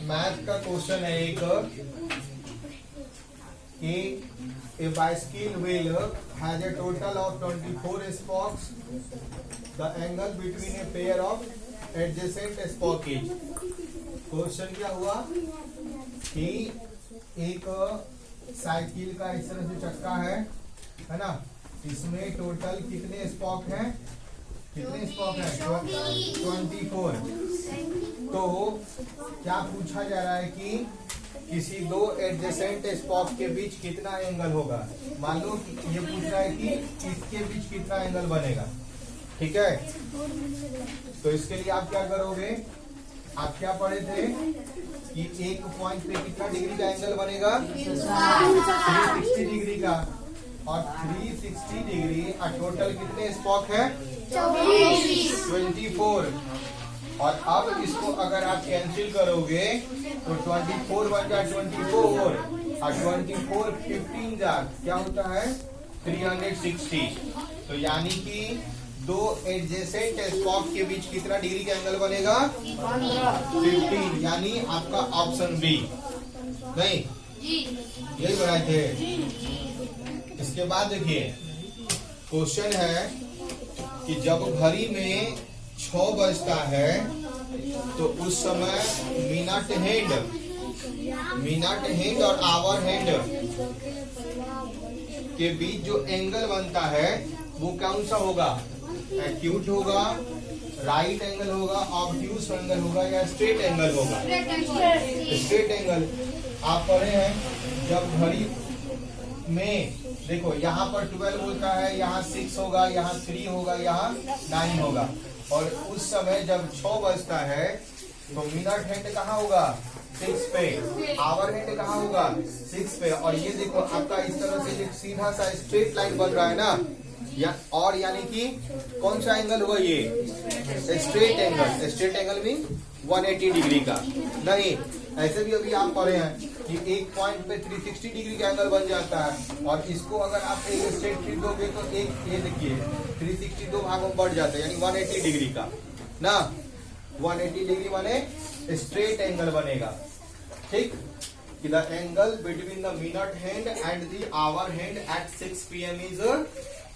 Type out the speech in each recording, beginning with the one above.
Math का question है एक कि a bicycle wheel has a total of 24 spokes. The angle between a pair of adjacent spoke is. Question क्या हुआ कि एक साइकिल का इस तरह से चक्का है ना, इसमें टोटल कितने स्पॉक हैं? कितने स्पॉक हैं? 24। तो क्या पूछा जा रहा है कि किसी दो एडजेसेंट स्पॉक के बीच कितना एंगल होगा। मान लो ये पूछ रहा है कि इसके बीच कितना एंगल बनेगा। ठीक है, तो इसके लिए आप क्या करोगे? आप क्या पढ़े थे कि एक पॉइंट पे कितना डिग्री का एंगल बनेगा? 360 डिग्री का। और 360 डिग्री टोटल कितने स्पॉक है? 24। और अब इसको अगर आप कैंसिल करोगे तो 24 बन जाए 24 और 24 15 क्या होता है? 360। तो यानी कि दो एडजेसेंट स्पॉक के बीच कितना डिग्री का एंगल बनेगा? 15। यानी आपका ऑप्शन बी। नहीं, यही बनाए थे। इसके बाद देखिए क्वेश्चन है कि जब घड़ी में 6 बजता है तो उस समय मिनट हैंड और आवर हैंड के बीच जो एंगल बनता है वो कौन सा होगा? एक्यूट होगा, राइट एंगल होगा, ऑब्ट्यूज एंगल होगा या स्ट्रेट एंगल होगा? Straight angle. आप पढ़े हैं जब घड़ी में देखो यहाँ पर 12 होता है, यहाँ 6 होगा, यहाँ 3 होगा, यहाँ 9 होगा। और उस समय जब 6 बजता है तो मिनट हैंड कहाँ होगा? 6 पे। आवर हैंड कहाँ होगा? 6 पे। और ये देखो आपका इस तरह से एक सीधा सा स्ट्रेट लाइन बन रहा है ना, और यानी कि कौन सा एंगल हुआ? ये straight angle. Straight angle mean 180 degree का। नहीं, ऐसे भी अभी आप पढ़े हैं कि एक पॉइंट पे 360 डिग्री का एंगल बन जाता है। और इसको अगर आप एक स्ट्रेट खींच दोगे तो एक ये देखिए 360 दो भागों में बढ़ जाता है, यानी 180 डिग्री का ना। 180 डिग्री बने स्ट्रेट एंगल बनेगा। ठीक, कि the angle between the minute hand and the hour hand at 6 PM is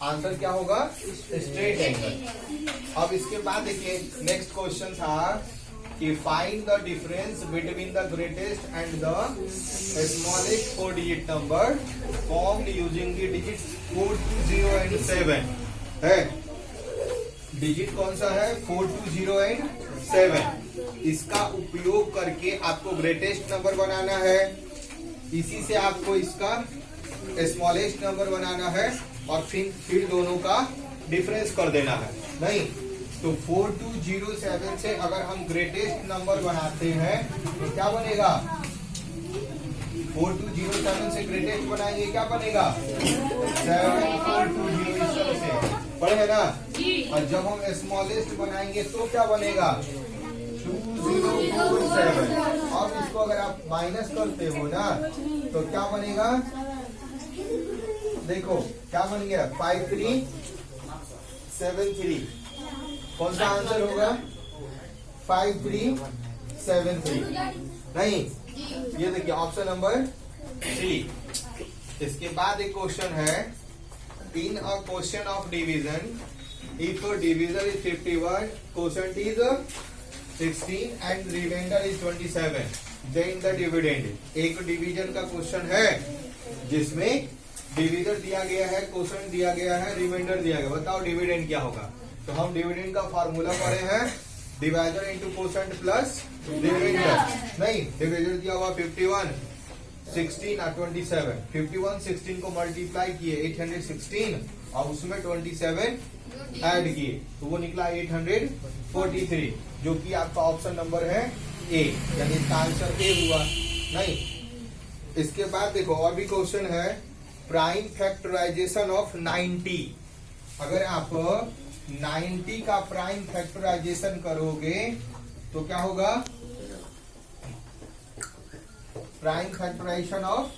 answer क्या होगा? Straight angle. अब इसके बाद देखिए नेक्स्ट क्वेश्चन था कि find the difference between the greatest and the smallest 4 digit number formed using the digit 4 2 0 and 7 है। Digit कौन सा है? 4 2 0 एंड 7। इसका उपयोग करके आपको ग्रेटेस्ट नंबर बनाना है, इसी से आपको इसका स्मॉलेस्ट नंबर बनाना है और फिर दोनों का डिफरेंस कर देना है। नहीं तो 4207 से अगर हम ग्रेटेस्ट नंबर बनाते हैं तो क्या बनेगा? 4207 से ग्रेटेस्ट बनाएंगे, क्या बनेगा? 7420। इस तरह से पढ़े है ना। और जब हम स्मॉलेस्ट बनाएंगे तो क्या बनेगा? 2047। अब इसको अगर आप माइनस करते हो ना तो क्या बनेगा? देखो क्या बन गया? 5373। कौन सा आंसर होगा? 5373। नहीं, ये देखिए ऑप्शन नंबर 3। इसके बाद एक क्वेश्चन है, in a question of division if division is 51, quotient is 16 and remainder is 27, then the dividend. एक डिवीजन का क्वेश्चन है जिसमें डिविजन दिया गया है, क्वोशंट दिया गया है, रिमाइंडर दिया गया। बताओ डिविडेंड क्या होगा? तो हम डिविडेंड का फॉर्मूला पढ़े हैं, divisor into quotient plus remainder. नहीं, डिविजन दिया हुआ 51 16 और 27। 51 16 को मल्टीप्लाई किए 816 और उसमें 27 ऐड किए तो वो निकला 843, जो कि आपका ऑप्शन नंबर है ए, यानी इसका आंसर ए हुआ। नहीं, इसके बाद देखो और भी क्वेश्चन है, प्राइम फैक्टराइजेशन ऑफ 90। अगर आप 90 का प्राइम फैक्टराइजेशन करोगे तो क्या होगा? प्राइम फैक्टराइजेशन ऑफ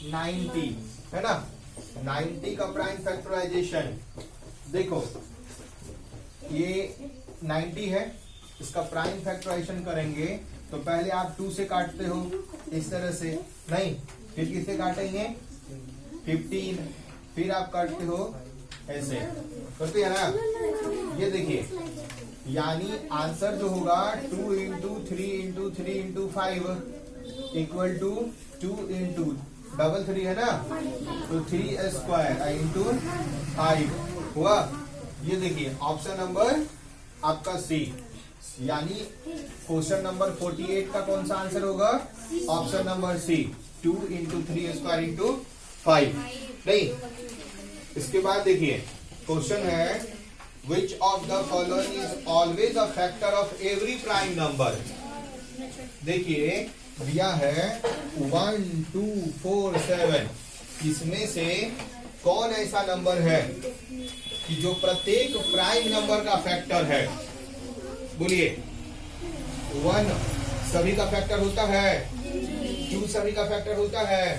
90 है ना। 90 का प्राइम फैक्टराइजेशन देखो, ये 90 है इसका प्राइम फैक्टराइजेशन करेंगे तो पहले आप 2 से काटते हो इस तरह से, नहीं फिर किससे काटेंगे 15, फिर आप काटते हो ऐसे, करते हैं ना। ये देखिए, यानी आंसर जो होगा 2 into 3 into 3 into 5 equal to 2 into double 3 है ना, तो 3 स्क्वायर इंटू 5 हुआ। ये देखिए ऑप्शन नंबर आपका सी, यानी क्वेश्चन नंबर 48 का कौन सा आंसर होगा, option number C, 2 into 3 square into 5। नहीं, इसके बाद देखिए क्वेश्चन है which of the following is always a factor of every prime number। देखिए दिया है 1 2 4 7, इसमें से कौन ऐसा नंबर है कि जो प्रत्येक प्राइम नंबर का फैक्टर है। बोलिए 1 सभी का फैक्टर होता है, 2 सभी का फैक्टर होता है,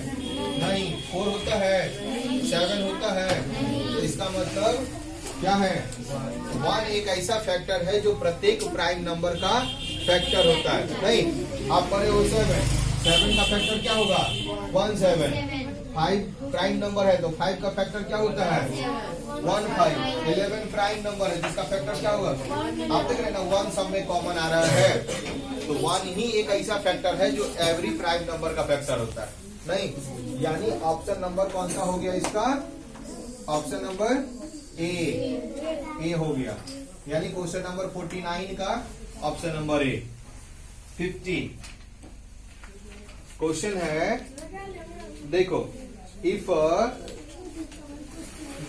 नहीं 4 होता है, 7 होता है, तो इसका मतलब क्या है 1 एक ऐसा फैक्टर है जो प्रत्येक प्राइम नंबर का फैक्टर होता है। नहीं, आप पढ़े हो 7 का फैक्टर क्या होगा 1 7, 5 प्राइम नंबर है तो 5 का फैक्टर क्या होता है 1 5, 11 प्राइम नंबर है जिसका फैक्टर क्या होगा, आप देख रहे हैं ना 1 सब में कॉमन आ रहा है, तो 1 ही एक ऐसा फैक्टर है जो एवरी प्राइम नंबर का फैक्टर होता है। नहीं, यानी ऑप्शन नंबर कौन सा हो गया इसका, ऑप्शन नंबर ए हो गया, यानी क्वेश्चन नंबर 49 का ऑप्शन नंबर ए। 50 क्वेश्चन है, देखो if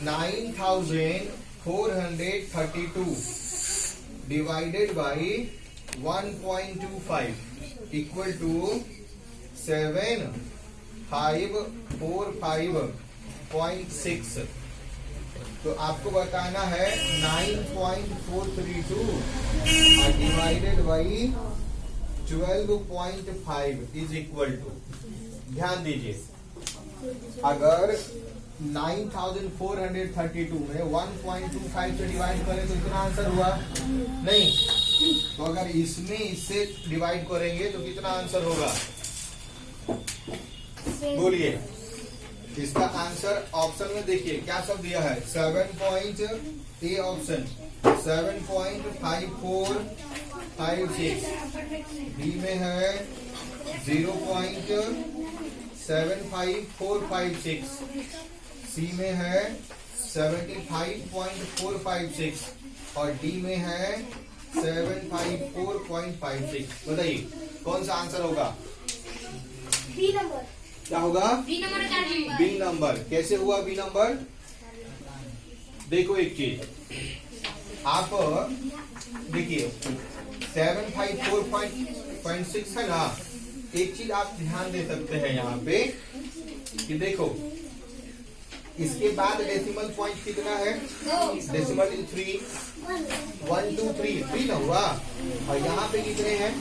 9432 divided by 1.25 equal to 7545.6, तो आपको बताना है 9.432 divided by 12.5 is equal to, ध्यान दीजिए अगर 9432 में 1.25 से डिवाइड करें तो इतना आंसर हुआ, नहीं तो अगर इसमें इससे डिवाइड करेंगे तो कितना आंसर होगा, बोलिए। इसका आंसर ऑप्शन में देखिए क्या सब दिया है, 7. ए ऑप्शन 7.5456, बी में है 0.75456, सी में है 75.456 और डी में है 754.56। बताइए कौन सा आंसर होगा, बी नंबर क्या होगा, बी नंबर, बी नंबर। कैसे हुआ बी नंबर, देखो एक चीज आप देखिए 754.6 है ना, एक चीज आप ध्यान दे सकते हैं यहाँ पे कि देखो इसके बाद डेसिमल पॉइंट कितना है, डेसिमल इन 3 1 2 3 ना हुआ, और यहाँ पे कितने हैं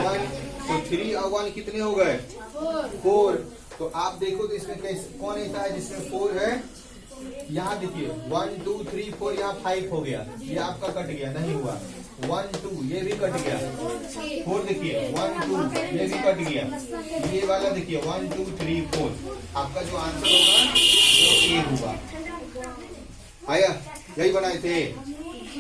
1, तो 3 और 1 कितने हो गए 4। तो आप देखो तो इसमें कैसे कौन ऐसा है जिसमें 4 है, यहाँ देखिए 1 2 3 4, यहाँ 5 हो गया, ये आपका कट गया, नहीं हुआ 1 2, ये भी कट गया, 4 देखिए 1 2, ये भी कट गया, ये वाला देखिए 1 2 3 4, आपका जो आंसर होगा वो ए हुआ। आया, यही बनाए थे।